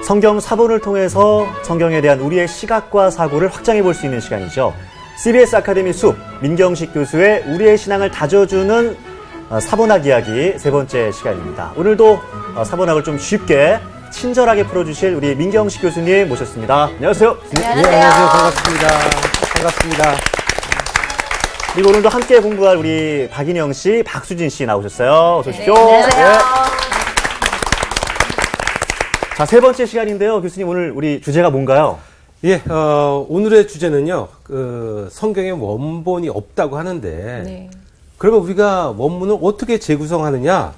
성경 사본을 통해서 성경에 대한 우리의 시각과 사고를 확장해 볼 수 있는 시간이죠. CBS 아카데미 숲 민경식 교수의 우리의 신앙을 다져주는 사본학 이야기 세 번째 시간입니다. 오늘도 사본학을 좀 쉽게 친절하게 풀어주실 우리 민경식 교수님 모셨습니다. 안녕하세요. 네, 안녕하세요. 반갑습니다. 그리고 오늘도 함께 공부할 우리 박인영 씨, 박수진 씨 나오셨어요. 어서 오십시오. 네, 안녕하세요. 네. 자, 세 번째 시간인데요. 교수님, 오늘 우리 주제가 뭔가요? 예, 오늘의 주제는요, 성경에 원본이 없다고 하는데, 네. 그러면 우리가 원문을 어떻게 재구성하느냐?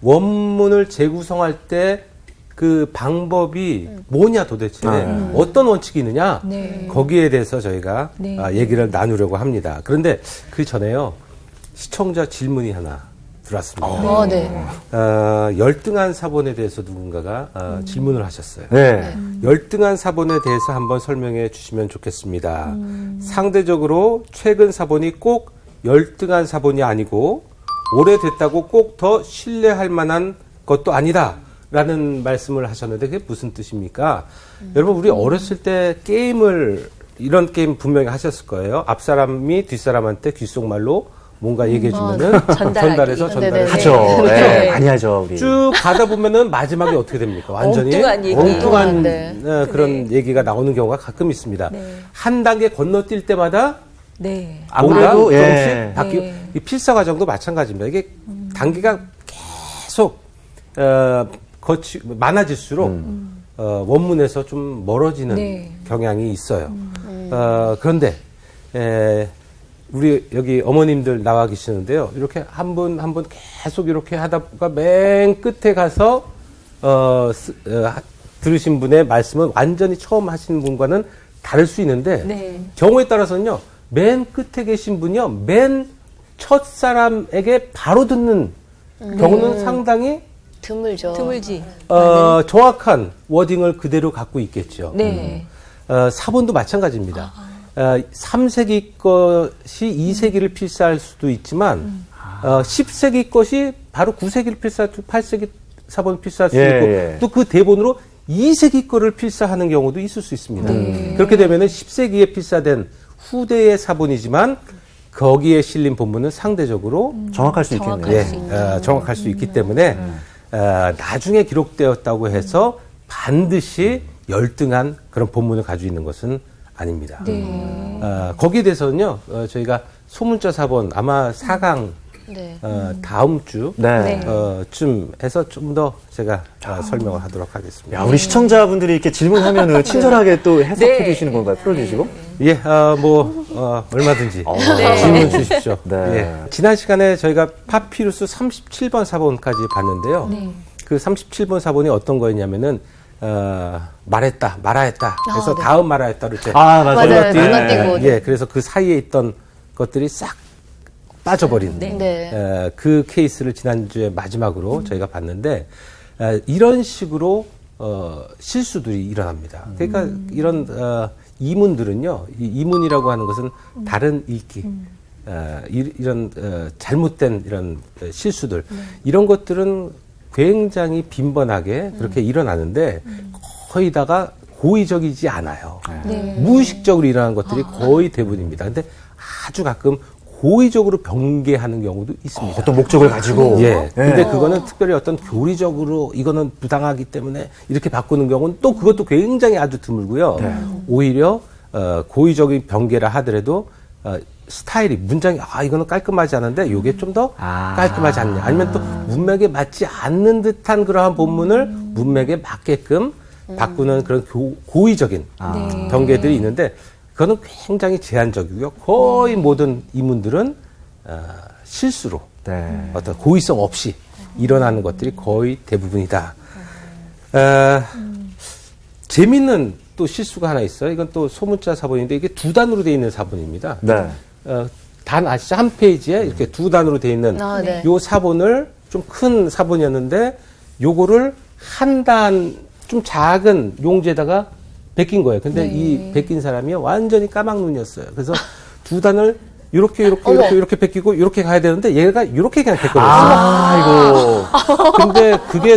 원문을 재구성할 때 그 방법이 뭐냐 도대체? 어떤 원칙이 있느냐? 네. 거기에 대해서 저희가 네. 얘기를 나누려고 합니다. 그런데 그 전에요, 시청자 질문이 하나 들어왔습니다. 네. 열등한 사본에 대해서 누군가가 질문을 하셨어요. 네. 열등한 사본에 대해서 한번 설명해 주시면 좋겠습니다. 상대적으로 최근 사본이 꼭 열등한 사본이 아니고 오래됐다고 꼭 더 신뢰할 만한 것도 아니다 라는 말씀을 하셨는데 그게 무슨 뜻입니까? 여러분 우리 어렸을 때 이런 게임 분명히 하셨을 거예요. 앞사람이 뒷사람한테 귓속말로 뭔가 얘기해주면은 전달해서 하죠. 네. 많이 하죠, 우리. 쭉 가다 보면은 마지막에 어떻게 됩니까? 완전히 엉뚱한 얘기. 엉뚱한 네. 그런 얘기가 나오는 경우가 가끔 있습니다. 네. 한 단계 건너뛸 때마다 네. 뭔가 아무래도, 조금씩 예. 바뀌고 네. 이 필사 과정도 마찬가지입니다. 이게 단계가 계속 많아질수록 원문에서 좀 멀어지는 네. 경향이 있어요. 그런데 우리 여기 어머님들 나와 계시는데요. 이렇게 한 분 한 분 계속 이렇게 하다가 맨 끝에 가서 들으신 분의 말씀은 완전히 처음 하신 분과는 다를 수 있는데 네. 경우에 따라서는요. 맨 끝에 계신 분이요. 맨 첫 사람에게 바로 듣는 경우는 상당히 드물지. 정확한 워딩을 그대로 갖고 있겠죠. 네. 사본도 마찬가지입니다. 3세기 것이 2세기를 필사할 수도 있지만 10세기 것이 바로 9세기를 필사할 8세기 사본을 필사할 수도 있고 또 그 대본으로 2세기 거를 필사하는 경우도 있을 수 있습니다. 그렇게 되면은 10세기에 필사된 후대의 사본이지만 거기에 실린 본문은 상대적으로 정확할 수 있겠네요. 정확할 수 있기 때문에 나중에 기록되었다고 해서 반드시 열등한 그런 본문을 가지고 있는 것은 아닙니다. 네. 거기에 대해서는요, 저희가 소문자 사본 아마 4강 다음 주 네. 쯤 해서 좀 더 제가 설명을 하도록 하겠습니다. 야, 우리 시청자분들이 이렇게 질문하면은 친절하게 또 해석해 네. 주시는 건가요? 풀어주시고? 예, 얼마든지 네. 질문 주십시오. 네. 예. 지난 시간에 저희가 파피루스 37번 사본까지 봤는데요. 그 37번 사본이 어떤 거였냐면은, 말하였다. 그래서 다음 말하였다를 이렇게 맞아요. 건너뛰고. 예, 그래서 그 사이에 있던 것들이 싹 빠져버린 그 케이스를 지난주에 마지막으로 저희가 봤는데 이런 식으로 실수들이 일어납니다. 그러니까 이런 이문들은요, 이 이문이라고 하는 것은 다른 읽기, 이런 잘못된 이런 실수들, 이런 것들은 굉장히 빈번하게 그렇게 일어나는데 거의 다가 고의적이지 않아요. 무의식적으로 일어나는 것들이 거의 대부분입니다. 근데 아주 가끔 고의적으로 변개하는 경우도 있습니다. 어떤 목적을 가지고. 예. 근데 그거는 특별히 어떤 교리적으로 이거는 부당하기 때문에 이렇게 바꾸는 경우는 또 그것도 굉장히 아주 드물고요. 오히려 고의적인 변개라 하더라도 스타일이 문장이 이거는 깔끔하지 않은데 이게 좀 더 깔끔하지 않냐. 아니면 또 문맥에 맞지 않는 듯한 그러한 본문을 문맥에 맞게끔 바꾸는 그런 고의적인 변개들이 있는데 그거는 굉장히 제한적이고요. 거의 모든 이문들은 실수로 어떤 고의성 없이 일어나는 것들이 거의 대부분이다. 재밌는 또 실수가 하나 있어요. 이건 또 소문자 사본인데 이게 두 단으로 되어 있는 사본입니다. 네. 단 아시죠? 한 페이지에 이렇게 두 단으로 되어 있는 요 사본을 좀 큰 사본이었는데 요거를 한 단 좀 작은 용지에다가 베낀 거예요. 근데 이 베낀 사람이 완전히 까막 눈이었어요. 그래서 두 단을 이렇게 베끼고 이렇게 가야 되는데 얘가 이렇게 그냥 베껴버렸어요. 아이고. 근데 그게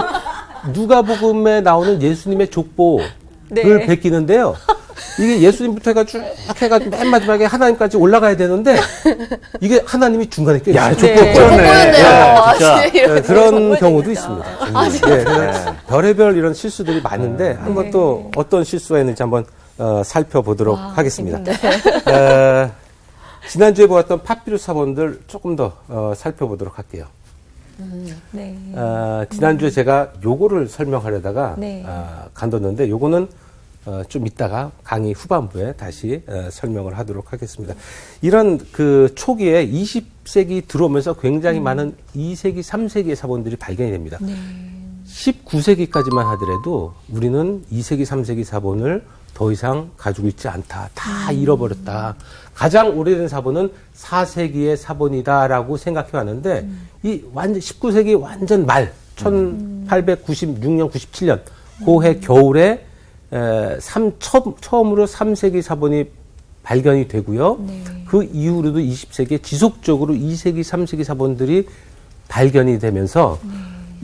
누가복음에 나오는 예수님의 족보를 네. 베끼는데요. 이게 예수님부터 해가지고 쭉 해가지고 맨 마지막에 하나님까지 올라가야 되는데 이게 하나님이 중간에 껴있어요. 야, 족보 네. 꼬였네. 야, 진짜. 네, 그런 경우도 있습니다. 그래서 별의별 이런 실수들이 많은데 한번 또 어떤 실수가 있는지 한번 살펴보도록 하겠습니다. 지난주에 보았던 파피루스 사본들 조금 더 살펴보도록 할게요. 네. 지난주에 제가 요거를 설명하려다가 네. 간뒀는데 요거는 좀 이따가 강의 후반부에 다시 설명을 하도록 하겠습니다. 이런 그 초기에 20세기 들어오면서 굉장히 많은 2세기, 3세기의 사본들이 발견이 됩니다. 네. 19세기까지만 하더라도 우리는 2세기, 3세기 사본을 더 이상 가지고 있지 않다. 다 잃어버렸다. 가장 오래된 사본은 4세기의 사본이다라고 생각해 왔는데 이 완전 19세기 완전 말 1896년, 97년 고해 겨울에 처음으로 3세기 사본이 발견이 되고요. 네. 그 이후로도 20세기에 지속적으로 2세기, 3세기 사본들이 발견이 되면서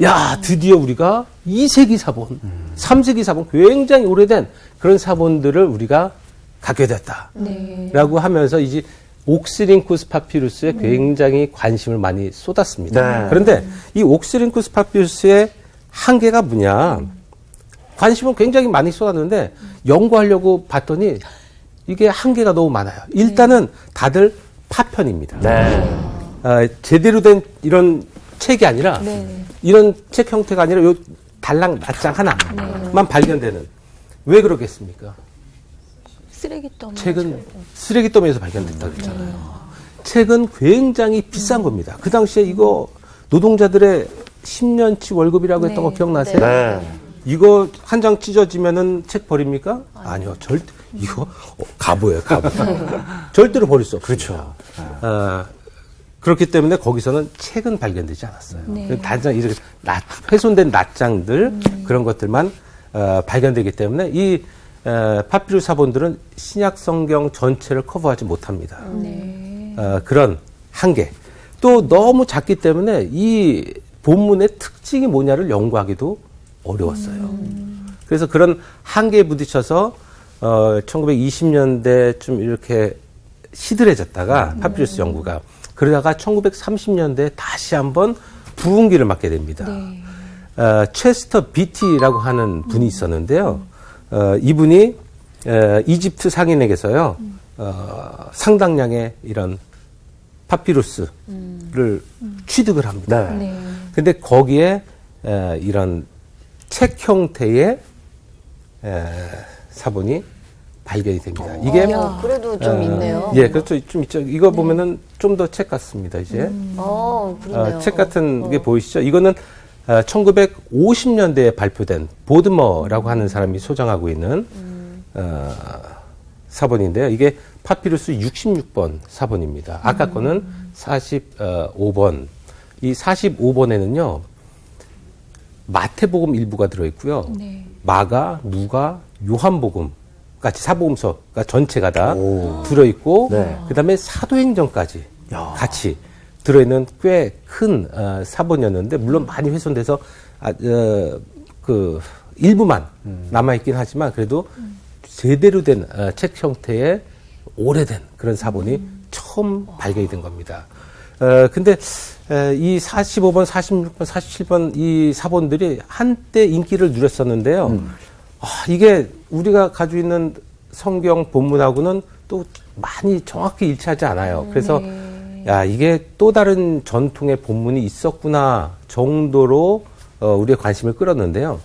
야, 드디어 우리가 2세기 사본, 3세기 사본, 굉장히 오래된 그런 사본들을 우리가 갖게 됐다. 네. 라고 하면서 이제 옥스링쿠스 파피루스에 굉장히 관심을 많이 쏟았습니다. 네. 그런데 이 옥스링쿠스 파피루스의 한계가 뭐냐. 관심을 굉장히 많이 쏟았는데 연구하려고 봤더니 이게 한계가 너무 많아요. 일단은 다들 파편입니다. 네. 제대로 된 이런 책이 아니라 네. 이런 책 형태가 아니라 요 달랑 낱장 하나만 발견되는. 왜 그러겠습니까? 쓰레기더미. 책은 쓰레기더미에서 발견됐다고 그랬잖아요. 책은 굉장히 비싼 겁니다. 그 당시에 이거 노동자들의 10년치 월급이라고 했던 거 기억나세요? 네. 이거 한 장 찢어지면은 책 버립니까? 아니요. 절대, 이거, 갑오예요, 갑오. 절대로 버릴 수 없어요. 그렇죠. 그렇기 때문에 거기서는 책은 발견되지 않았어요. 네. 단장, 이렇게 훼손된 낫장들, 그런 것들만, 발견되기 때문에 이, 파피루스 사본들은 신약 성경 전체를 커버하지 못합니다. 네. 그런 한계. 또 너무 작기 때문에 이 본문의 특징이 뭐냐를 연구하기도 어려웠어요. 그래서 그런 한계에 부딪혀서 1920년대 좀 이렇게 시들해졌다가 파피루스 연구가 그러다가 1930년대에 다시 한번 부흥기를 맞게 됩니다. 네. 체스터 비티라고 하는 분이 있었는데요. 이분이 이집트 상인에게서요 상당량의 이런 파피루스를 취득을 합니다. 네. 네. 근데 거기에 이런 책 형태의 사본이 발견이 됩니다. 이게 그래도 좀 있네요. 예, 그렇죠. 좀 있죠. 이거 보면은 좀 더 책 같습니다. 이제 그러네요. 책 같은 게 보이시죠? 이거는 1950년대에 발표된 보드머라고 하는 사람이 소장하고 있는 사본인데요. 이게 파피루스 66번 사본입니다. 아까 거는 45번. 이 45번에는요. 마태복음 일부가 들어있고요. 네. 마가, 누가, 요한복음 같이 사복음서가 전체가 다 들어있고 네. 그다음에 사도행전까지 같이 들어있는 꽤 큰 사본이었는데 물론 많이 훼손돼서 그 일부만 남아있긴 하지만 그래도 제대로 된 책 형태의 오래된 그런 사본이 처음 발견이 된 겁니다. 근데 이 45번, 46번, 47번 이 사본들이 한때 인기를 누렸었는데요. 이게 우리가 가지고 있는 성경 본문하고는 또 많이 정확히 일치하지 않아요. 그래서 야, 이게 또 다른 전통의 본문이 있었구나 정도로 우리의 관심을 끌었는데요.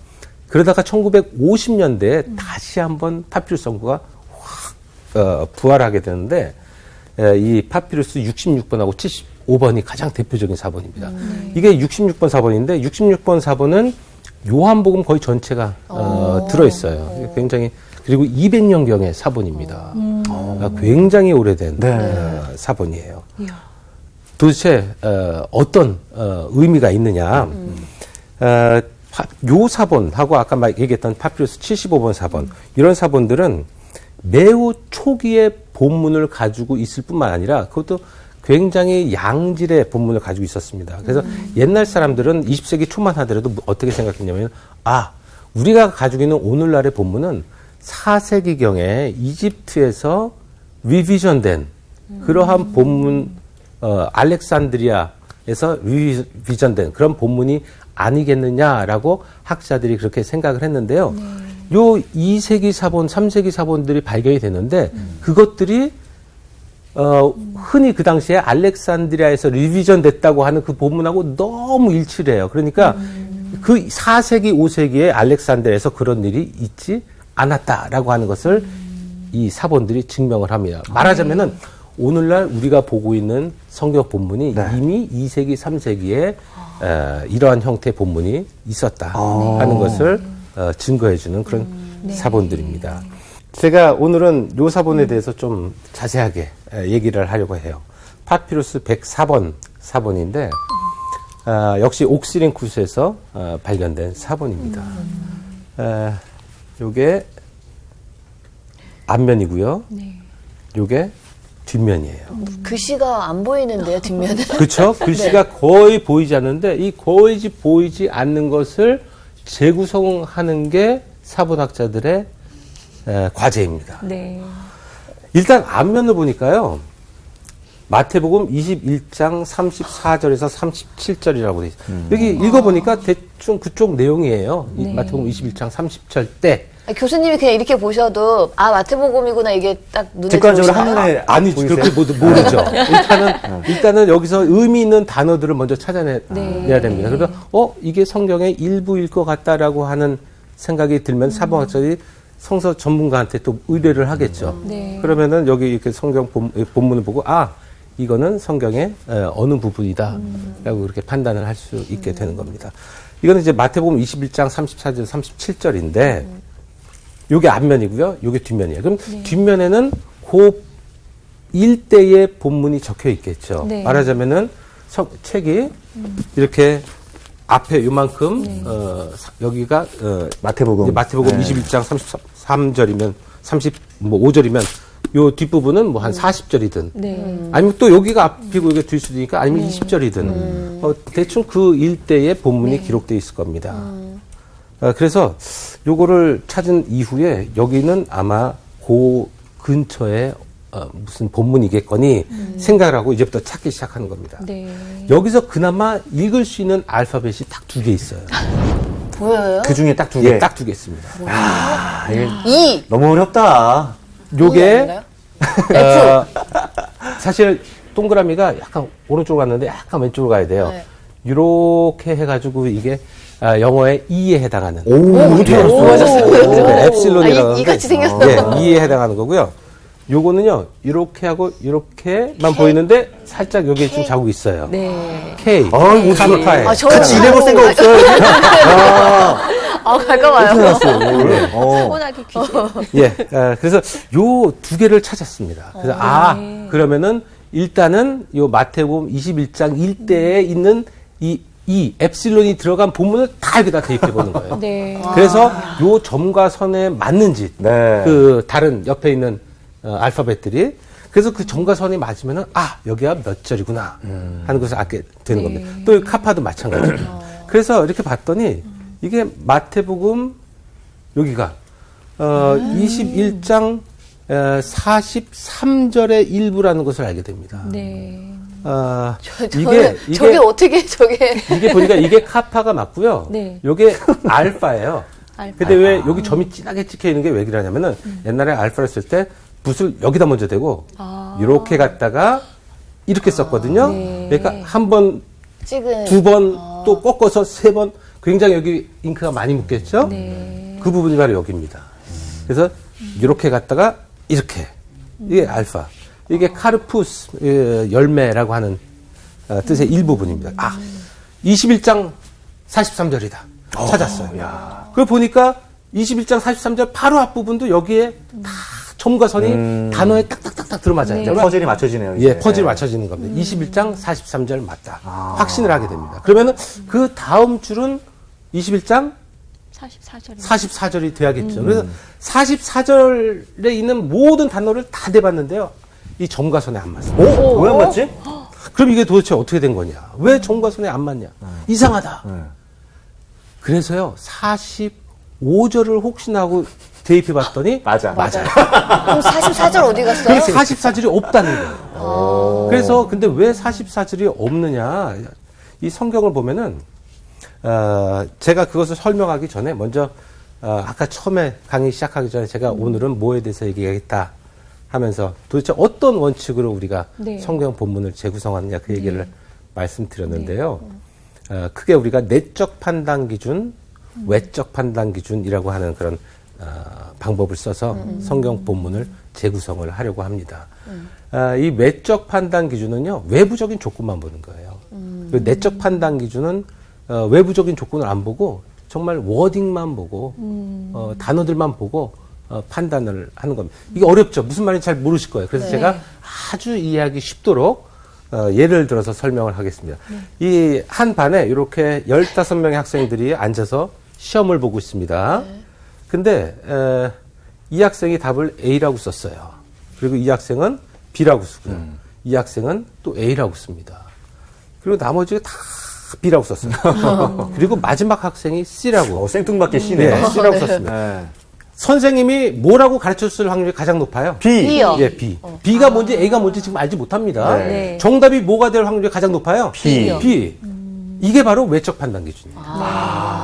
그러다가 1950년대에 다시 한번 파피루스 연구가 확 부활하게 되는데 이 파피루스 66번하고 75번이 가장 대표적인 사본입니다. 이게 66번 사본인데 66번 사본은 요한복음 거의 전체가 들어있어요. 굉장히 그리고 200년경의 사본입니다. 굉장히 오래된 사본이에요. 도대체 어떤 의미가 있느냐? 요 사본하고 아까 막 얘기했던 파피루스 75번 사본 이런 사본들은 매우 초기의 본문을 가지고 있을 뿐만 아니라 그것도 굉장히 양질의 본문을 가지고 있었습니다. 그래서 옛날 사람들은 20세기 초만 하더라도 어떻게 생각했냐면, 우리가 가지고 있는 오늘날의 본문은 4세기경에 이집트에서 리비전된 그러한 본문, 알렉산드리아에서 리비전된 그런 본문이 아니겠느냐라고 학자들이 그렇게 생각을 했는데요. 요 2세기 사본, 3세기 사본들이 발견이 됐는데 그것들이 흔히 그 당시에 알렉산드리아에서 리비전 됐다고 하는 그 본문하고 너무 일치를 해요. 그러니까 그 4세기, 5세기에 알렉산드리아에서 그런 일이 있지 않았다라고 하는 것을 이 사본들이 증명을 합니다. 말하자면은 오늘날 우리가 보고 있는 성경 본문이 이미 2세기, 3세기에 이러한 형태의 본문이 있었다 하는 것을 증거해주는 그런 사본들입니다. 제가 오늘은 요 사본에 대해서 좀 자세하게 얘기를 하려고 해요. 파피루스 104번 사본인데 역시 옥스링쿠스에서 발견된 사본입니다. 요게 앞면이고요. 요게 뒷면이에요. 글씨가 안 보이는데요, 뒷면은. 그렇죠? 글씨가 거의 보이지 않는데 이 거의 보이지 않는 것을 재구성하는 게 사본학자들의 과제입니다. 네. 일단 앞면을 보니까요. 마태복음 21장 34절에서 37절이라고 돼 있어요. 여기 읽어보니까 대충 그쪽 내용이에요. 이 마태복음 21장 30절 때. 교수님이 그냥 이렇게 보셔도 마태복음이구나 이게 딱 눈에 직관적으로 들어오시나요? 한눈에 아니 보이세요? 그렇게 모르죠. 일단은 여기서 의미 있는 단어들을 먼저 찾아내야 됩니다. 그래서 이게 성경의 일부일 것 같다라고 하는 생각이 들면 사본학자들이 성서 전문가한테 또 의뢰를 하겠죠. 그러면은 여기 이렇게 성경 본문을 보고 이거는 성경의 어느 부분이다라고 그렇게 판단을 할 수 있게 되는 겁니다. 이거는 이제 마태복음 21장 34절 37절인데 요게 앞면이고요. 요게 뒷면이에요. 그럼 뒷면에는 그 일대의 본문이 적혀 있겠죠. 말하자면은 책이 이렇게 앞에 요만큼 여기가 마태복음 21장 33절이면 35절이면 요 뒷부분은 뭐 한 40절이든 아니면 또 여기가 앞이고 이게 뒷 수도 있으니까 아니면 20절이든 대충 그 일대의 본문이 기록되어 있을 겁니다. 그래서 요거를 찾은 이후에 여기는 아마 그 근처에 무슨 본문이겠거니 생각을 하고 이제부터 찾기 시작하는 겁니다. 여기서 그나마 읽을 수 있는 알파벳이 딱 2개 있어요. 보여요? 그 중에 딱 2개. 딱 2개 있습니다. E. 너무 어렵다. 요게 사실 동그라미가 약간 오른쪽으로 갔는데 약간 왼쪽으로 가야 돼요. 이렇게 해가지고 이게 영어의 E에 해당하는. 어떻게 알았어요? 엡실론이라고 하는데 이같이 생겼어요. E에 해당하는 거고요. 요거는요 이렇게 하고 이렇게만 보이는데 살짝 여기에 좀 자국이 있어요. K. 카파에. 같이 일해볼 생각 없어요. 갈까 봐요. 어떻게 알았어요? 소원하기 귀신. 그래서 요 2개를 찾았습니다. 그래서 그러면은 일단은 요 마태복음 21장 1대에 있는 이 엡실론이 들어간 본문을 다 여기다 대입해 보는 거예요. 그래서 요 점과 선에 맞는지 그 다른 옆에 있는 알파벳들이 그래서 그 점과 선이 맞으면은 여기가 몇 절이구나 하는 것을 알게 되는 겁니다. 또 카파도 마찬가지예요. 그래서 이렇게 봤더니 이게 마태복음 여기가 21장 43절의 일부라는 것을 알게 됩니다. 저게 어떻게 이게 보니까 이게 카파가 맞고요. 이게 알파예요. 근데 왜 여기 점이 진하게 찍혀 있는 게 왜 그러냐면은 옛날에 알파를 쓸 때 붓을 여기다 먼저 대고 이렇게 갔다가 이렇게 썼거든요. 그러니까 한 번, 찍은 2번 또 꺾어서 3번 굉장히 여기 잉크가 많이 묻겠죠. 그 부분이 바로 여기입니다. 그래서 이렇게 갔다가 이렇게 이게 알파. 이게 카르푸스 열매라고 하는 뜻의 일부분입니다. 21장 43절이다. 찾았어요. 그걸 보니까 21장 43절 바로 앞부분도 여기에 다 점과 선이 단어에 딱딱딱딱 들어맞아요. 퍼즐이 맞춰지네요. 이제. 퍼즐이 맞춰지는 겁니다. 21장 43절 맞다. 확신을 하게 됩니다. 그러면은 그 다음 줄은 21장 44절이 돼야겠죠. 그래서 44절에 있는 모든 단어를 다 대봤는데요. 이 점과 선에 안 맞습니다. 왜 안 맞지? 그럼 이게 도대체 어떻게 된 거냐? 왜 정과 선에 안 맞냐? 이상하다. 그래서요, 45절을 혹시나 하고 대입해 봤더니 맞아요. 그럼 44절 어디 갔어요? 44절이 없다는 거예요. 그래서 근데 왜 44절이 없느냐? 이 성경을 보면은 제가 그것을 설명하기 전에 먼저 아까 처음에 강의 시작하기 전에 제가 오늘은 뭐에 대해서 얘기하겠다 하면서 도대체 어떤 원칙으로 우리가 네. 성경 본문을 재구성하느냐 그 얘기를 말씀드렸는데요. 크게 우리가 내적 판단 기준, 외적 판단 기준이라고 하는 그런 방법을 써서 성경 본문을 재구성을 하려고 합니다. 이 외적 판단 기준은요, 외부적인 조건만 보는 거예요. 그리고 내적 판단 기준은 외부적인 조건을 안 보고 정말 워딩만 보고 단어들만 보고 판단을 하는 겁니다. 이게 어렵죠. 무슨 말인지 잘 모르실 거예요. 그래서 제가 아주 이해하기 쉽도록 예를 들어서 설명을 하겠습니다. 이 한 반에 이렇게 15명의 학생들이 앉아서 시험을 보고 있습니다. 근데 이 학생이 답을 A라고 썼어요. 그리고 이 학생은 B라고 쓰고요. 이 학생은 또 A라고 씁니다. 그리고 나머지가 다 B라고 썼어요. 그리고 마지막 학생이 C라고. 생뚱맞게 C네요. 네, C라고 썼습니다. 선생님이 뭐라고 가르쳤을 확률이 가장 높아요? B요. 예, B. B가 뭔지 A가 뭔지 지금 알지 못합니다. 네. 정답이 뭐가 될 확률이 가장 높아요? B요. B. 이게 바로 외적 판단 기준이에요.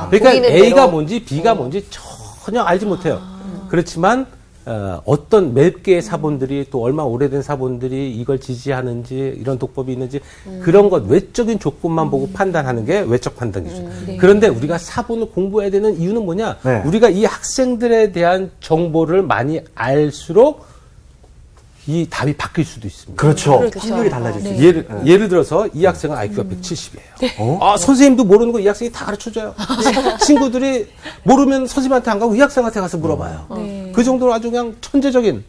그러니까 보이는 A가 대로. 뭔지 B가 뭔지 전혀 알지 못해요. 그렇지만 어떤 몇 개의 사본들이 또 얼마 오래된 사본들이 이걸 지지하는지 이런 독법이 있는지 그런 것 외적인 조건만 보고 판단하는 게 외적 판단 기준. 그런데 우리가 사본을 공부해야 되는 이유는 뭐냐? 네. 우리가 이 학생들에 대한 정보를 많이 알수록 이 답이 바뀔 수도 있습니다. 그렇죠. 확률이 달라질 수 있어요. 예를 들어서 이 학생은 IQ가 170이에요. 아, 선생님도 모르는 거 이 학생이 다 가르쳐줘요. 친구들이 모르면 선생님한테 안 가고 이 학생한테 가서 물어봐요. 그 정도로 아주 그냥 천재적인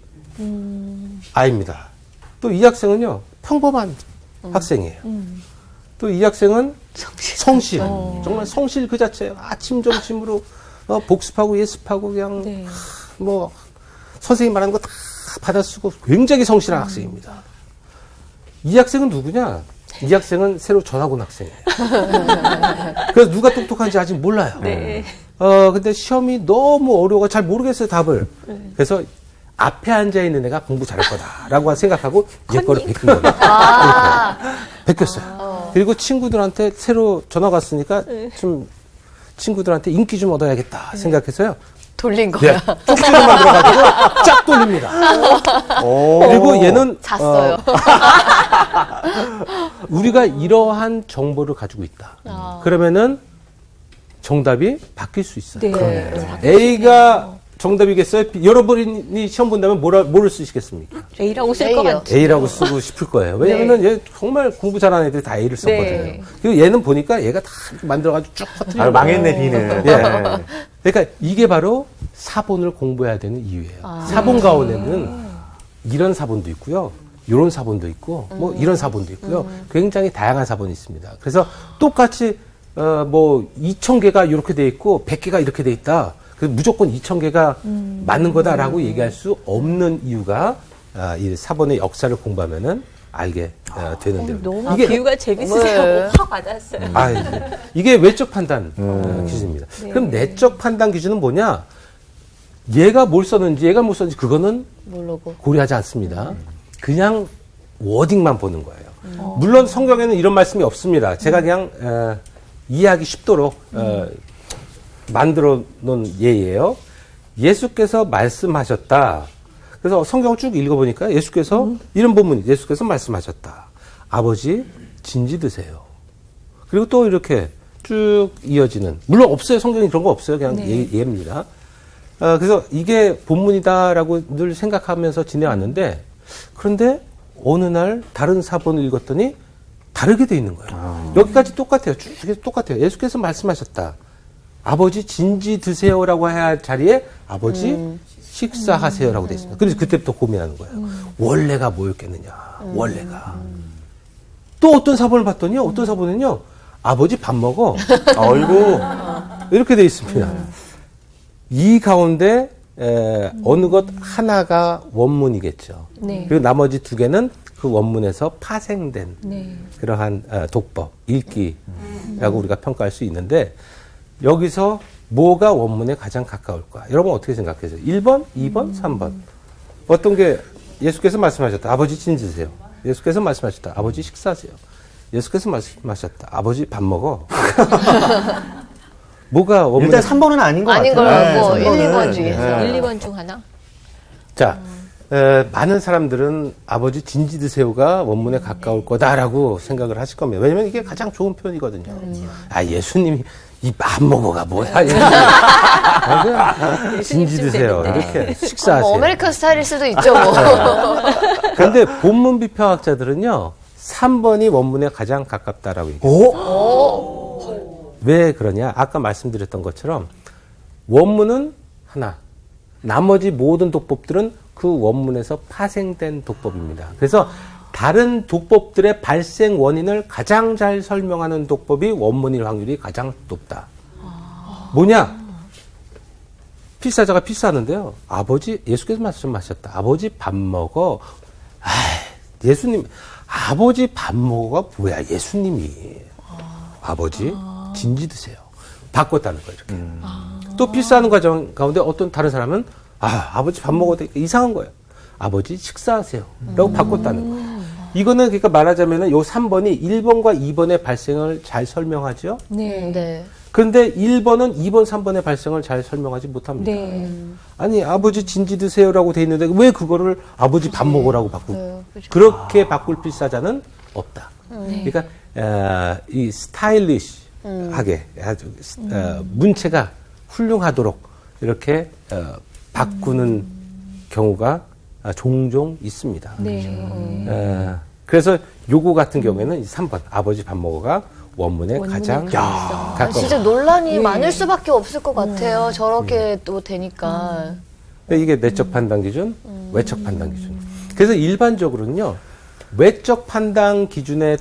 아이입니다. 또 이 학생은요, 평범한 학생이에요. 또 이 학생은 성실. 정말 성실 그 자체예요. 아침, 점심으로 복습하고 예습하고 그냥 뭐 선생님 말하는 거 다 받아 쓰고 굉장히 성실한 학생입니다. 이 학생은 누구냐? 이 학생은 새로 전학 온 학생이에요. 그래서 누가 똑똑한지 아직 몰라요. 근데 시험이 너무 어려워 잘 모르겠어요, 답을. 그래서 앞에 앉아 있는 애가 공부 잘할 거다라고 생각하고 얘 거를 베낀 거예요. 베꼈어요. 그리고 친구들한테 새로 전학 왔으니까 좀 친구들한테 인기 좀 얻어야겠다 생각해서요. 돌린 거야. 쪽지를 만들어가지고 쫙 돌립니다. 그리고 얘는 잤어요. 우리가 이러한 정보를 가지고 있다. 그러면은 정답이 바뀔 수 있어요. A가 정답이겠어요? 여러분이 시험 본다면 뭐를 쓰시겠습니까? A라고 쓸 A요. 것 같아요. A라고 쓰고 싶을 거예요. 왜냐면은 얘 정말 공부 잘하는 애들이 다 A를 썼거든요. 네. 그리고 얘는 보니까 얘가 다 이렇게 만들어가지고 쭉 퍼뜨려. 아, 망했네, B는. 예. 그러니까 이게 바로 사본을 공부해야 되는 이유예요. 사본 가운데는 이런 사본도 있고요. 이런 사본도 있고, 뭐 이런 사본도 있고요. 굉장히 다양한 사본이 있습니다. 그래서 똑같이, 2,000개가 이렇게 돼 있고, 100개가 이렇게 돼 있다. 그래서 무조건 2,000개가 맞는 거다라고 얘기할 수 없는 이유가, 이 사본의 역사를 공부하면은 알게 되는데요. 너무 비유가 재밌으세요. 확 와닿았어요. 이게 외적 판단 기준입니다. 그럼 내적 판단 기준은 뭐냐? 얘가 뭘 썼는지 얘가 뭘 썼는지 그거는 모르고. 고려하지 않습니다. 그냥 워딩만 보는 거예요. 물론 성경에는 이런 말씀이 없습니다. 제가 그냥 이해하기 쉽도록 만들어 놓은 예예요. 예수께서 말씀하셨다. 그래서 성경을 쭉 읽어보니까 예수께서 이런 본문이 예수께서 말씀하셨다. 아버지 진지 드세요. 그리고 또 이렇게 쭉 이어지는 물론 없어요. 성경에 그런 거 없어요. 그냥 예입니다. 그래서 이게 본문이다라고 늘 생각하면서 지내왔는데 그런데 어느 날 다른 사본을 읽었더니 다르게 돼 있는 거예요. 여기까지 똑같아요. 쭉 똑같아요. 예수께서 말씀하셨다. 아버지 진지 드세요라고 해야 할 자리에 아버지 식사하세요라고 돼 있습니다. 그래서 그때부터 고민하는 거예요. 원래가 뭐였겠느냐. 원래가. 또 어떤 사본을 봤더니 어떤 사본은요. 아버지 밥 먹어. 아이고. 이렇게 돼 있습니다. 이 가운데 어느 것 하나가 원문이겠죠. 그리고 나머지 두 개는 그 원문에서 파생된 그러한 독법, 읽기라고 우리가 평가할 수 있는데 여기서 뭐가 원문에 가장 가까울까? 여러분 어떻게 생각하세요? 1번, 2번, 3번. 어떤 게 예수께서 말씀하셨다. 아버지 진 드세요. 예수께서 말씀하셨다. 아버지 식사하세요. 예수께서 말씀하셨다. 아버지 밥 먹어. 뭐가 원문에 일단 3번은 아닌 것 아닌 같아요. 걸로 1, 2번 3번은. 중에서. 1, 2번 중 하나? 자, 많은 사람들은 아버지 진지 드세요가 원문에 가까울 거다라고 생각을 하실 겁니다. 왜냐면 이게 가장 좋은 표현이거든요. 아, 예수님이 이 밥 먹어가 뭐야. 진지 드세요. 이렇게 식사하세요. 뭐 아메리칸 스타일일 수도 있죠, 뭐. 그런데 본문 비평학자들은요, 3번이 원문에 가장 가깝다라고 얘기해요. 왜 그러냐? 아까 말씀드렸던 것처럼 원문은 하나, 나머지 모든 독법들은 그 원문에서 파생된 독법입니다. 그래서 다른 독법들의 발생 원인을 가장 잘 설명하는 독법이 원문일 확률이 가장 높다. 뭐냐? 필사자가 필사하는데요. 아버지, 예수께서 말씀하셨다. 아버지 밥 먹어. 예수님, 아버지 밥 먹어가 뭐야? 예수님이. 아버지, 진지 드세요. 바꿨다는 거예요, 이렇게. 또 필사하는 과정 가운데 어떤 다른 사람은 아버지 밥 먹어도 이상한 거예요. 아버지 식사하세요. 라고 바꿨다는 거예요. 이거는 그러니까 말하자면은 요 3번이 1번과 2번의 발생을 잘 설명하죠. 네. 그런데 1번은 2번, 3번의 발생을 잘 설명하지 못합니다. 아니, 아버지 진지 드세요라고 돼 있는데 왜 그거를 아버지 밥 먹으라고 바꾸고 그렇게 바꿀 필사자는 없다. 그러니까 이 스타일리시하게 아주 문체가 훌륭하도록 이렇게 바꾸는 경우가 종종 있습니다. 그래서 요거 같은 경우에는 3번 아버지 밥 먹어가 원문에 가장 가까워. 진짜 논란이 많을 수밖에 없을 것 같아요. 저렇게 또 되니까. 이게 내적 판단 기준, 외적 판단 기준. 그래서 일반적으로는요, 외적 판단 기준에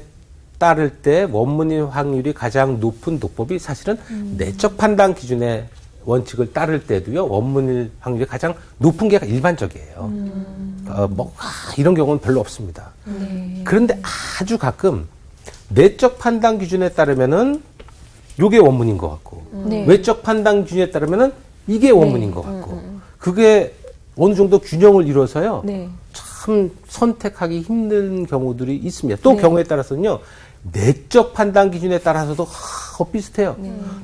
따를 때 원문일 확률이 가장 높은 독법이 사실은 내적 판단 기준의 원칙을 따를 때도요, 원문일 확률이 가장 높은 게 일반적이에요. 이런 경우는 별로 없습니다. 그런데 아주 가끔 내적 판단 기준에 따르면은 요게 원문인 것 같고, 외적 판단 기준에 따르면은 이게 원문인 것 같고, 그게 어느 정도 균형을 이뤄서요, 참 선택하기 힘든 경우들이 있습니다. 또 경우에 따라서는요, 내적 판단 기준에 따라서도 비슷해요.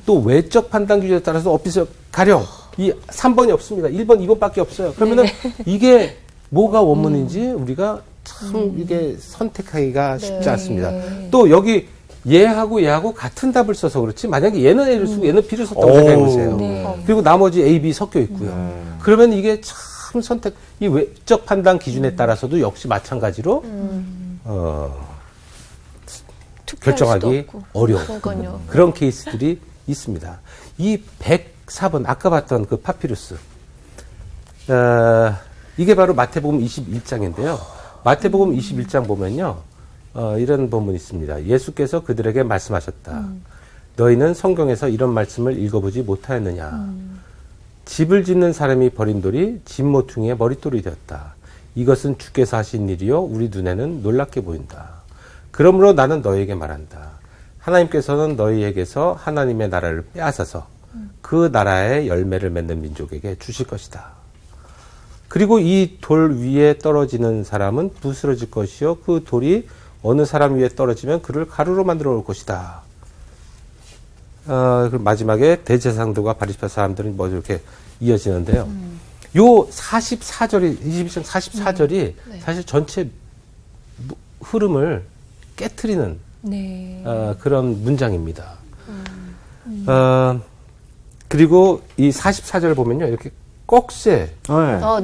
또 외적 판단 기준에 따라서 비슷해요. 가령 이 3번이 없습니다. 1번, 2번밖에 없어요. 그러면은 이게 뭐가 원문인지 우리가 참 이게 선택하기가 쉽지 않습니다. 또 여기 얘하고 같은 답을 써서 그렇지 만약에 얘는 A를 쓰고 얘는 B를 썼다고 생각해 보세요. 그리고 나머지 A, B 섞여 있고요. 그러면 이게 참 이 외적 판단 기준에 따라서도 역시 마찬가지로 결정하기 어려운 그런 케이스들이 있습니다. 이 104번 아까 봤던 그 파피루스 이게 바로 마태복음 21장인데요. 마태복음 21장 보면요. 이런 본문이 있습니다. 예수께서 그들에게 말씀하셨다. 너희는 성경에서 이런 말씀을 읽어보지 못하였느냐. 집을 짓는 사람이 버린 돌이 집 모퉁이의 머릿돌이 되었다. 이것은 주께서 하신 일이요 우리 눈에는 놀랍게 보인다. 그러므로 나는 너희에게 말한다. 하나님께서는 너희에게서 하나님의 나라를 빼앗아서 그 나라의 열매를 맺는 민족에게 주실 것이다. 그리고 이 돌 위에 떨어지는 사람은 부스러질 것이요 그 돌이 어느 사람 위에 떨어지면 그를 가루로 만들어 올 것이다. 그리고 마지막에 대제사장들과 바리새 사람들은 뭐 이렇게 이어지는데요. 요 44절이 21장 44절이 사실 전체 흐름을 깨트리는 그런 문장입니다. 그리고 이 44절 보면요. 이렇게 꺽쇠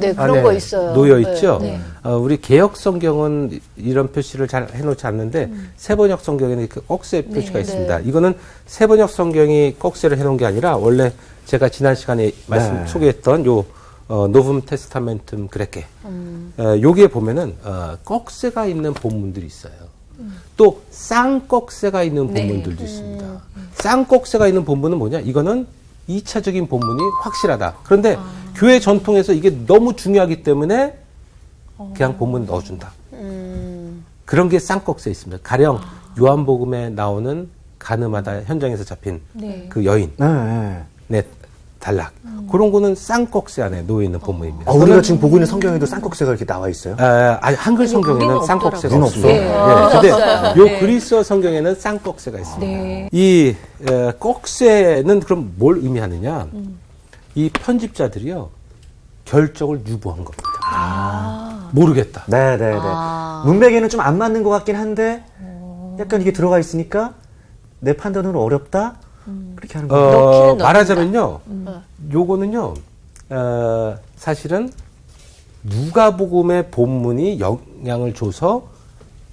네, 그런 거 있어요. 놓여 있죠. 우리 개역 성경은 이런 표시를 잘 해놓지 않는데 세번역 성경에는 이렇게 꺽쇠 표시가 있습니다. 이거는 세번역 성경이 꺽쇠를 해놓은 게 아니라 원래 제가 지난 시간에 말씀 소개했던 요 노붐 테스타멘툼 그레케 여기에 보면은 꺽쇠가 있는 본문들이 있어요. 또 쌍꺽쇠가 있는 본문들도 있습니다. 쌍꺽쇠가 있는 본문은 뭐냐? 이거는 2차적인 본문이 확실하다. 그런데 교회 전통에서 이게 너무 중요하기 때문에 그냥 본문 넣어준다. 그런 게 쌍꺽쇠에 있습니다. 가령 요한복음에 나오는 가늠하다 현장에서 잡힌 네. 그 여인, 네. 네, 단락. 그런 거는 쌍꺽쇠 안에 놓여 있는 본문입니다. 우리가 지금 보고 있는 성경에도 쌍꺽쇠가 이렇게 나와 있어요? 아니, 한글 성경에는 우리는 쌍꺽쇠가 없더라고요. 없습니다. 우리는 예, 근데 없어요. 요 그리스어 성경에는 쌍꺽쇠가 있습니다. 네. 이 꺽쇠는 그럼 뭘 의미하느냐? 이 편집자들이요 결정을 유보한 겁니다. 모르겠다. 네네네. 문맥에는 좀 안 맞는 것 같긴 한데 약간 이게 들어가 있으니까 내 판단으로 어렵다? 그렇게 하는 거예요. 넣기는 말하자면요, 요거는요, 사실은 누가복음의 본문이 영향을 줘서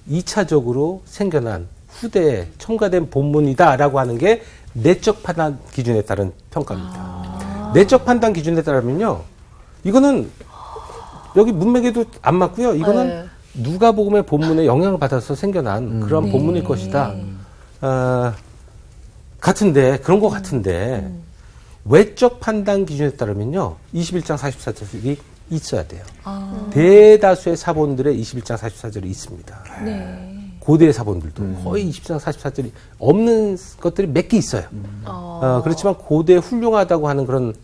2차적으로 생겨난 후대에 첨가된 본문이다라고 하는 게 내적 판단 기준에 따른 평가입니다. 내적 판단 기준에 따르면요, 이거는 여기 문맥에도 안 맞고요. 이거는 누가복음의 본문에 영향을 받아서 생겨난 그런 본문일 것이다. 같은데 그런 것 같은데 외적 판단 기준에 따르면요, 21장 44절이 있어야 돼요. 대다수의 사본들의 21장 44절이 있습니다. 네. 고대 사본들도 거의 20장 44절이 없는 것들이 몇 개 있어요. 그렇지만 고대 훌륭하다고 하는 그런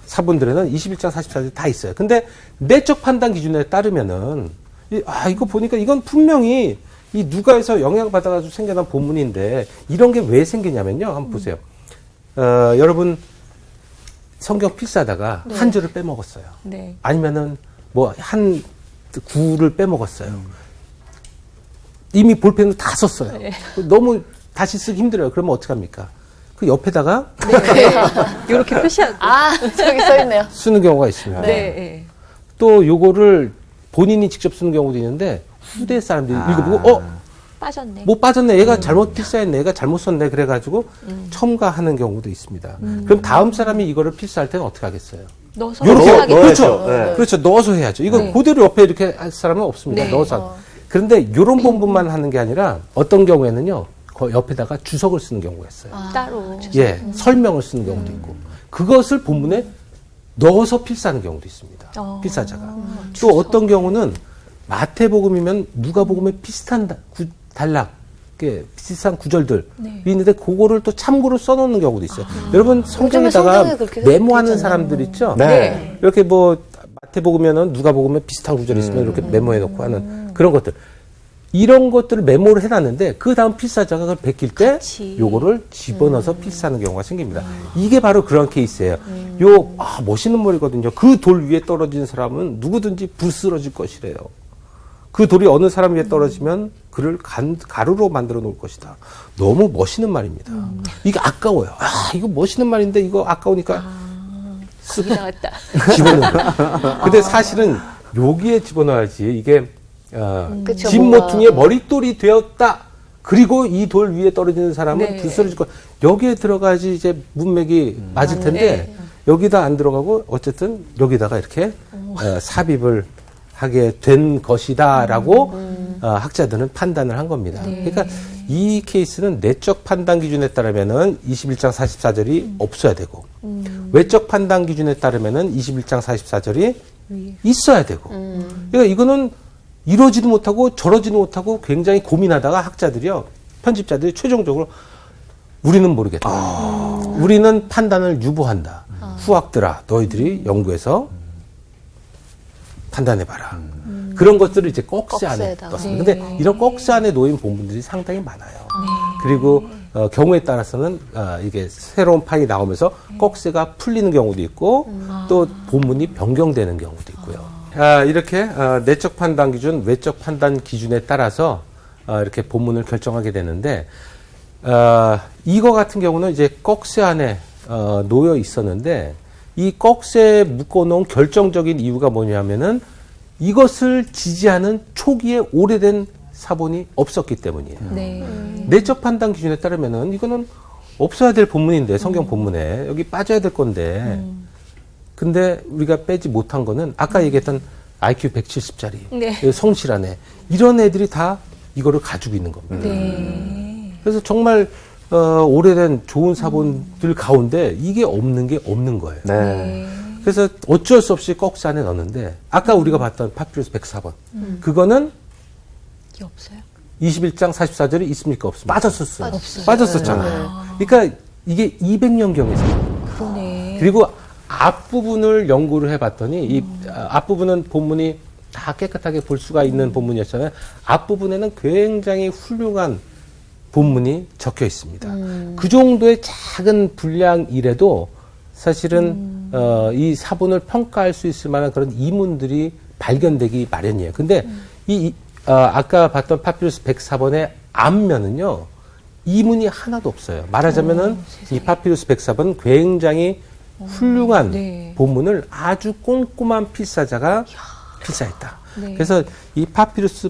사본들에는 21장 44절이 다 있어요. 근데 내적 판단 기준에 따르면은 이거 보니까 이건 분명히 이 누가에서 영향받아가지고 생겨난 본문인데 이런 게 왜 생기냐면요. 한번 보세요. 여러분 성경 필사하다가 한 줄을 빼먹었어요. 네. 아니면은 뭐 한 구를 빼먹었어요. 이미 볼펜으로 다 썼어요. 네. 너무 다시 쓰기 힘들어요. 그러면 어떡합니까? 그 옆에다가 이렇게 표시하고. 저기 써있네요. 쓰는 경우가 있습니다. 네. 또 요거를 본인이 직접 쓰는 경우도 있는데 후대 사람들이 읽어보고 빠졌네. 뭐 빠졌네. 얘가 잘못 필사했네. 얘가 잘못 썼네. 그래가지고 첨가하는 경우도 있습니다. 그럼 다음 사람이 이거를 필사할 때는 어떻게 하겠어요? 넣어서 요렇게 필사하게 그렇죠. 네. 그렇죠. 넣어서 해야죠. 이거 네. 그대로 옆에 이렇게 할 사람은 없습니다. 네. 넣어서. 그런데 요런 본분만 하는 게 아니라 어떤 경우에는요. 그 옆에다가 주석을 쓰는 경우가 있어요. 따로. 예, 설명을 쓰는 경우도 있고. 그것을 본문에 넣어서 필사하는 경우도 있습니다. 필사자가. 또 어떤 경우는 마태복음이면 누가복음에 비슷한 단락, 비슷한 구절들이 있는데 그거를 또 참고로 써놓는 경우도 있어요. 여러분 성경에다가 성경에 그렇게 메모하는 돼 있잖아요. 사람들 있죠? 네. 이렇게 뭐 마태복음에는 누가복음에 비슷한 구절이 있으면 이렇게 메모해놓고 하는 그런 것들. 이런 것들을 메모를 해놨는데 그 다음 필사자가 그걸 베낄 때 같이. 요거를 집어넣어서 필사하는 경우가 생깁니다. 이게 바로 그런 케이스예요. 멋있는 말이거든요. 그 돌 위에 떨어진 사람은 누구든지 부스러질 것이래요. 그 돌이 어느 사람 위에 떨어지면 그를 가루로 만들어 놓을 것이다. 너무 멋있는 말입니다. 이게 아까워요. 이거 멋있는 말인데 이거 아까우니까 거기 나왔다. 집어넣는 거예요. 근데 사실은 여기에 집어넣어야지 이게 그쵸, 진모퉁이의 머릿돌이 되었다. 그리고 이 돌 위에 떨어지는 사람은 네. 부스러질 것. 여기에 들어가야지 이제 문맥이 맞을 텐데 여기다 안 들어가고 어쨌든 여기다가 이렇게 삽입을 하게 된 것이다라고 학자들은 판단을 한 겁니다. 그러니까 이 케이스는 내적 판단 기준에 따르면은 21장 44절이 없어야 되고 외적 판단 기준에 따르면은 21장 44절이 있어야 되고 그러니까 이거는 이러지도 못하고 저러지도 못하고 굉장히 고민하다가 학자들이요, 편집자들이 최종적으로 우리는 모르겠다. 우리는 판단을 유보한다. 후학들아, 너희들이 연구해서 판단해봐라. 그런 것들을 이제 꺽쇠 안에 꺽쇠에다가. 떴습니다. 근데 이런 꺽쇠 안에 놓인 본문들이 상당히 많아요. 그리고 경우에 따라서는 이게 새로운 판이 나오면서 꺽쇠가 풀리는 경우도 있고 또 본문이 변경되는 경우도 있고요. 이렇게 내적 판단 기준, 외적 판단 기준에 따라서 이렇게 본문을 결정하게 되는데 이거 같은 경우는 이제 꺽쇠 안에 놓여 있었는데 이 꺽쇠에 묶어놓은 결정적인 이유가 뭐냐면은 이것을 지지하는 초기에 오래된 사본이 없었기 때문이에요. 네. 내적 판단 기준에 따르면은 이거는 없어야 될 본문인데 성경 본문에 여기 빠져야 될 건데 근데 우리가 빼지 못한 거는 아까 얘기했던 IQ 170짜리 네. 성실한 애 이런 애들이 다 이거를 가지고 있는 겁니다. 네. 그래서 정말 오래된 좋은 사본들 가운데 이게 없는 게 없는 거예요. 네. 그래서 어쩔 수 없이 꺽쇠 안에 넣었는데 아까 우리가 봤던 파피루스 104번 그거는 그게 없어요? 21장 44절이 있습니까? 없습니까? 빠졌었어요. 빠졌었잖아요. 그러니까 이게 200년경에서 그러네. 그리고 앞부분을 연구를 해봤더니 이 앞부분은 본문이 다 깨끗하게 볼 수가 있는 본문이었잖아요. 앞부분에는 굉장히 훌륭한 본문이 적혀 있습니다. 그 정도의 작은 분량이라도 사실은 이 사본을 평가할 수 있을 만한 그런 이문들이 발견되기 마련이에요. 근데 아까 봤던 파피루스 104번의 앞면은요, 이문이 하나도 없어요. 말하자면은 이 파피루스 104번은 굉장히 훌륭한 네. 본문을 아주 꼼꼼한 필사자가 필사했다. 네. 그래서 이 파피루스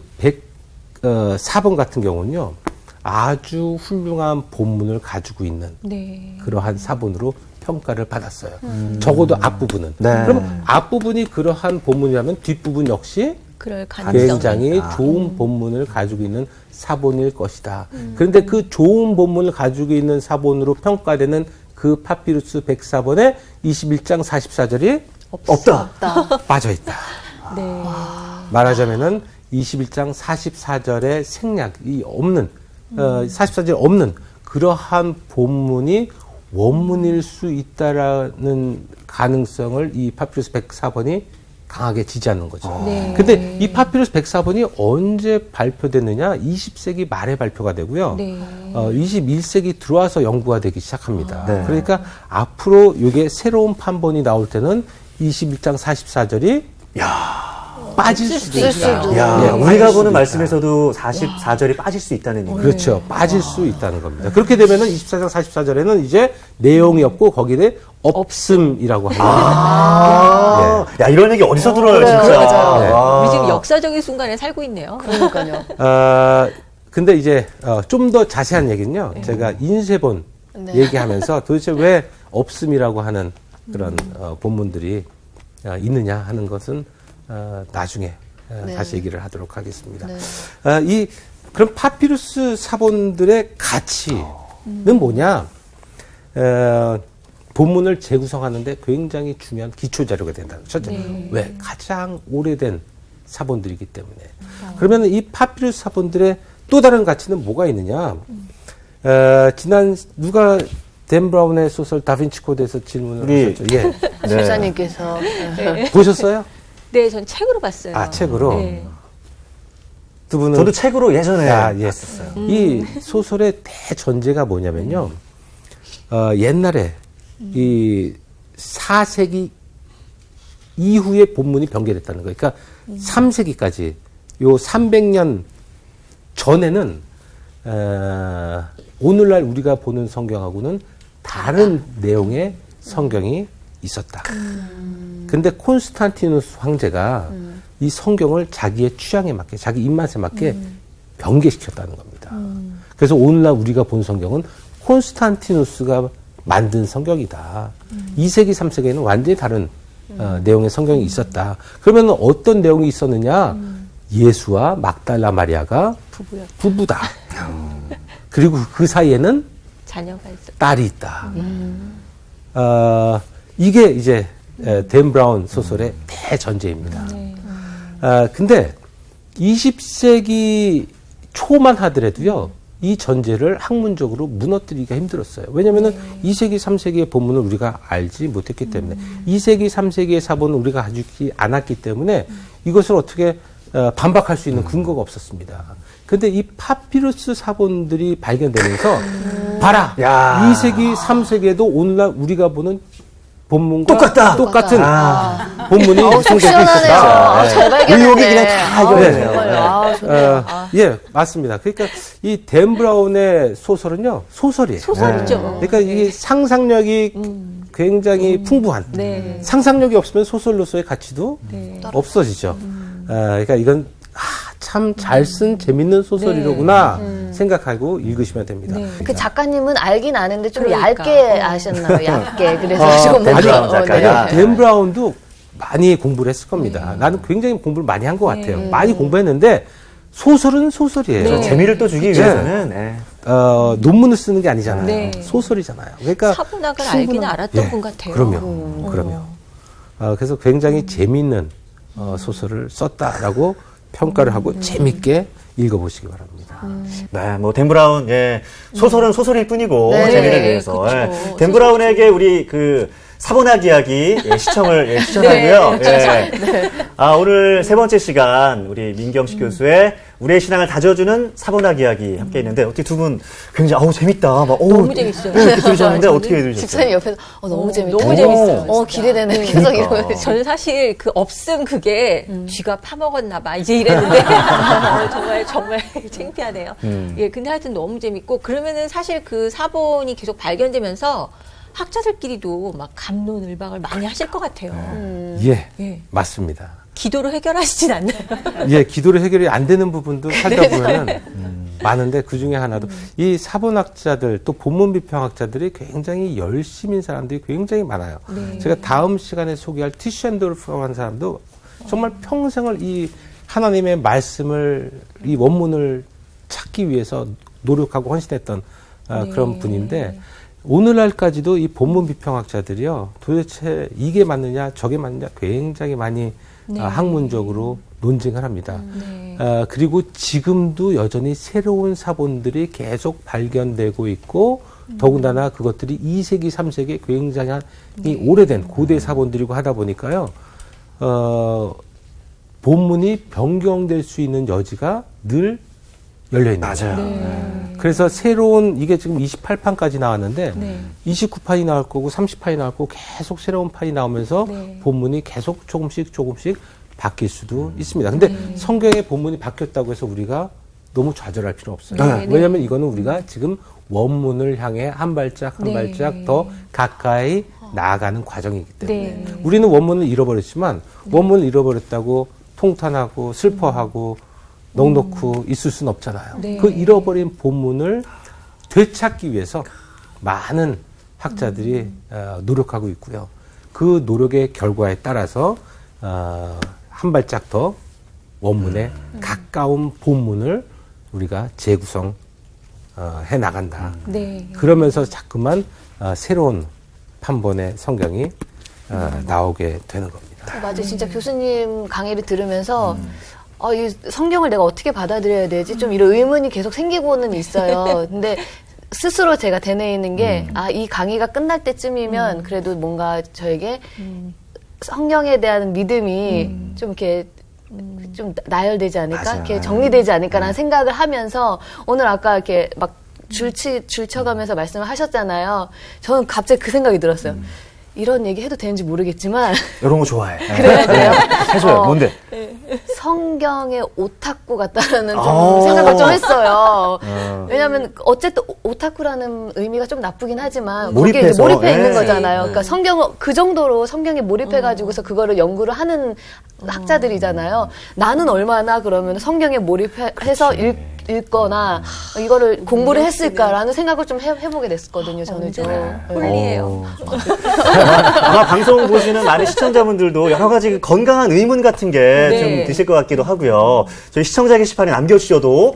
104번 같은 경우는요, 아주 훌륭한 본문을 가지고 있는 네. 그러한 사본으로 평가를 받았어요. 적어도 앞부분은. 네. 그럼 앞부분이 그러한 본문이라면 뒷부분 역시 그럴 가능성이. 굉장히 좋은 본문을 가지고 있는 사본일 것이다. 그런데 그 좋은 본문을 가지고 있는 사본으로 평가되는 그 파피루스 104번의 21장 44절이 없다. 빠져있다. 네. 말하자면은 21장 44절의 생략이 없는, 44절이 없는 그러한 본문이 원문일 수 있다라는 가능성을 이 파피루스 104번이 강하게 지지하는 거죠. 네. 근데 이 파피루스 104번이 언제 발표됐느냐? 20세기 말에 발표가 되고요. 네. 21세기 들어와서 연구가 되기 시작합니다. 네. 그러니까 앞으로 이게 새로운 판본이 나올 때는 21장 44절이 빠질 수도 쓸 수도 있다. 야, 예, 우리가 빠질 수도 보는 있다. 말씀에서도 44절이 빠질 수 있다는 얘기. 그렇죠. 빠질 수 있다는 겁니다. 그렇게 되면은 24장 44절에는 이제 내용이 없고 거기에 없음이라고 합니다. 야, 이런 얘기 어디서 들어요, 그래요. 진짜. 맞아요. 네. 와. 우리 지금 역사적인 순간에 살고 있네요. 그러니까요. 근데 이제 좀 더 자세한 얘기는요. 제가 인쇄본 네. 얘기하면서 도대체 왜 없음이라고 하는 그런 본문들이 있느냐 하는 것은 나중에 네. 다시 얘기를 하도록 하겠습니다. 네. 그럼 파피루스 사본들의 가치는 뭐냐? 본문을 재구성하는데 굉장히 중요한 기초 자료가 된다는 거죠. 네. 왜? 가장 오래된 사본들이기 때문에. 그러면 이 파피루스 사본들의 또 다른 가치는 뭐가 있느냐? 지난 누가 댄 브라운의 소설 다빈치 코드에서 질문을 우리 하셨죠. 예. 집사님께서 보셨어요? 네, 전 책으로 봤어요. 아, 책으로? 네. 두 분은 저도 책으로 예전에 예. 봤었어요. 이 소설의 대전제가 뭐냐면요. 옛날에 이 4세기 이후에 본문이 변개됐다는 거예요. 그러니까 3세기까지 요 300년 전에는 오늘날 우리가 보는 성경하고는 다른 내용의 성경이 있었다. 근데 콘스탄티누스 황제가 이 성경을 자기의 취향에 맞게, 자기 입맛에 맞게 변개시켰다는 겁니다. 그래서 오늘날 우리가 본 성경은 콘스탄티누스가 만든 성경이다. 2세기, 3세기에는 완전히 다른 내용의 성경이 있었다. 그러면 어떤 내용이 있었느냐? 예수와 막달라 마리아가 부부다. 그리고 그 사이에는 자녀가 있어. 딸이 있다. 이게 이제 댄 브라운 소설의 대전제입니다. 근데 20세기 초만 하더라도요, 이 전제를 학문적으로 무너뜨리기가 힘들었어요. 왜냐면은 2세기, 3세기의 본문을 우리가 알지 못했기 때문에, 2세기, 3세기의 사본을 우리가 가지지 않았기 때문에 이것을 어떻게 반박할 수 있는 근거가 없었습니다. 근데 이 파피루스 사본들이 발견되면서, 봐라! 야. 2세기, 3세기에도 오늘날 우리가 보는 본문과 똑같다. 똑같은 본문이 속 성경에 시원하네요. 있었다. 잘 발견했네. 의혹이 그냥 다 해결되네요. 정말요. 아, 좋네요. 예, 맞습니다. 그러니까 이 댄 브라운의 소설은요, 소설이에요. 소설이죠. 그러니까 이게 상상력이 굉장히 풍부한. 네. 상상력이 없으면 소설로서의 가치도 네. 없어지죠. 그러니까 이건 참 잘 쓴 재밌는 소설이로구나 생각하고 읽으시면 됩니다. 네. 그 작가님은 알긴 아는데 좀 그러니까. 얇게 아셨나요? 얇게. 그래서 지금 댄 뭔가 브라운 작가야. 댄 브라운도 많이 공부를 했을 겁니다. 나는 굉장히 공부를 많이 한 것 같아요. 많이 공부했는데 소설은 소설이에요. 네. 재미를 또 주기 위해서는 논문을 쓰는 게 아니잖아요. 네. 소설이잖아요. 그러니까 사본학을 알기는 알았던 분 같아요. 그럼요. 그래서 굉장히 재미있는 소설을 썼다라고 평가를 하고 재밌게 읽어보시기 바랍니다. 네, 뭐 댄 브라운, 예, 소설은 소설일 뿐이고 네, 재미를 위해서 그렇죠. 예. 댄 브라운에게 우리 그 사본학 이야기 시청을 추천하고요. 예. 아, 오늘 세 번째 시간 우리 민경식 교수의 우리의 신앙을 다져주는 사본학 이야기 함께 했는데 어떻게 두 분 굉장히 재밌다, 막 너무 재밌어요. 네, 이렇게 들으셨는데 어떻게 들으셨어요? 집사님 옆에서 너무 재밌다. 너무 재밌어요. 기대되네. 그러니까. 계속 이러고. 저는 사실 그 없음 그게 쥐가 파먹었나 봐 이제 이랬는데 정말 창피하네요. 예, 근데 하여튼 너무 재밌고 그러면은 사실 그 사본이 계속 발견되면서 학자들끼리도 막 갑론을박을 많이 하실 것 같아요. 예, 예. 맞습니다. 기도로 해결하시진 않나요? 예, 기도로 해결이 안 되는 부분도 살다 보면은 많은데 그 중에 하나도 이 사본학자들 또 본문 비평학자들이 굉장히 열심인 사람들이 굉장히 많아요. 네. 제가 다음 시간에 소개할 티쉔도르프라는 사람도 정말 평생을 이 하나님의 말씀을 이 원문을 찾기 위해서 노력하고 헌신했던 그런 분인데 오늘날까지도 이 본문 비평학자들이요 도대체 이게 맞느냐 저게 맞느냐 굉장히 많이 학문적으로 논쟁을 합니다. 그리고 지금도 여전히 새로운 사본들이 계속 발견되고 있고 더군다나 그것들이 2세기, 3세기에 굉장히 오래된 고대 사본들이고 하다 보니까요. 본문이 변경될 수 있는 여지가 늘 열려 있는 거죠. 맞아요. 그래서 새로운 이게 지금 28판까지 나왔는데 29판이 나올 거고 30판이 나올 거고 계속 새로운 판이 나오면서 본문이 계속 조금씩 바뀔 수도 있습니다. 근데 성경의 본문이 바뀌었다고 해서 우리가 너무 좌절할 필요 없어요. 왜냐하면 이거는 우리가 지금 원문을 향해 한 발짝 한 발짝 더 가까이 나아가는 과정이기 때문에 우리는 원문을 잃어버렸지만 원문을 잃어버렸다고 통탄하고 슬퍼하고 넉넉히 있을 수는 없잖아요. 그 잃어버린 본문을 되찾기 위해서 많은 학자들이 노력하고 있고요. 그 노력의 결과에 따라서 한 발짝 더 원문에 가까운 본문을 우리가 재구성 해 나간다. 그러면서 자꾸만 새로운 판본의 성경이 나오게 되는 겁니다. 맞아요. 진짜 교수님 강의를 들으면서 이 성경을 내가 어떻게 받아들여야 되지? 좀 이런 의문이 계속 생기고는 있어요. 근데 스스로 제가 되뇌이는 게, 이 강의가 끝날 때쯤이면 그래도 뭔가 저에게 성경에 대한 믿음이 좀 이렇게 좀 나열되지 않을까? 맞아요. 이렇게 정리되지 않을까라는 생각을 하면서 오늘 아까 이렇게 막 줄쳐가면서 말씀을 하셨잖아요. 저는 갑자기 그 생각이 들었어요. 이런 얘기 해도 되는지 모르겠지만 이런 거 좋아해. 그래야 돼요? 해줘요. 뭔데? 성경의 오타쿠 같다라는 좀 생각을 좀 했어요. 왜냐하면 어쨌든 오타쿠라는 의미가 좀 나쁘긴 하지만 거기에 이제 몰입해서, 몰입해 있는 네. 거잖아요. 그러니까 성경을 그 정도로 성경에 몰입해가지고서 그거를 연구를 하는 학자들이잖아요. 나는 얼마나 그러면 성경에 몰입해서 읽거나 이거를 공부를 했을까라는 생각을 좀 해보게 됐거든요. 저는 좀. 홀리예요. 아마 방송 보시는 많은 시청자분들도 여러 가지 건강한 의문 같은 게 좀 드실 것 같기도 하고요. 저희 시청자 게시판에 남겨주셔도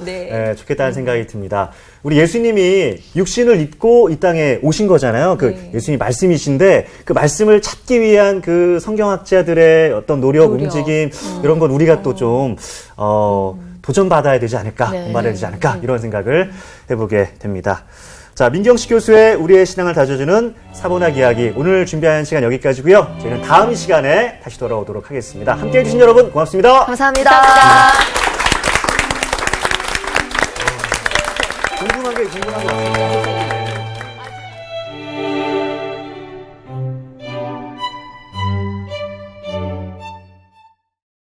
좋겠다는 생각이 듭니다. 우리 예수님이 육신을 입고 이 땅에 오신 거잖아요. 그 예수님이 말씀이신데 그 말씀을 찾기 위한 그 성경학자들의 어떤 노력. 움직임 이런 건 우리가 또 좀 도전받아야 되지 않을까, 본받아야 되지 않을까 이런 생각을 해보게 됩니다. 자, 민경식 교수의 우리의 신앙을 다져주는 사본학 이야기 오늘 준비한 시간 여기까지고요. 저희는 다음 시간에 다시 돌아오도록 하겠습니다. 함께해 주신 여러분 고맙습니다. 감사합니다. 궁금한 게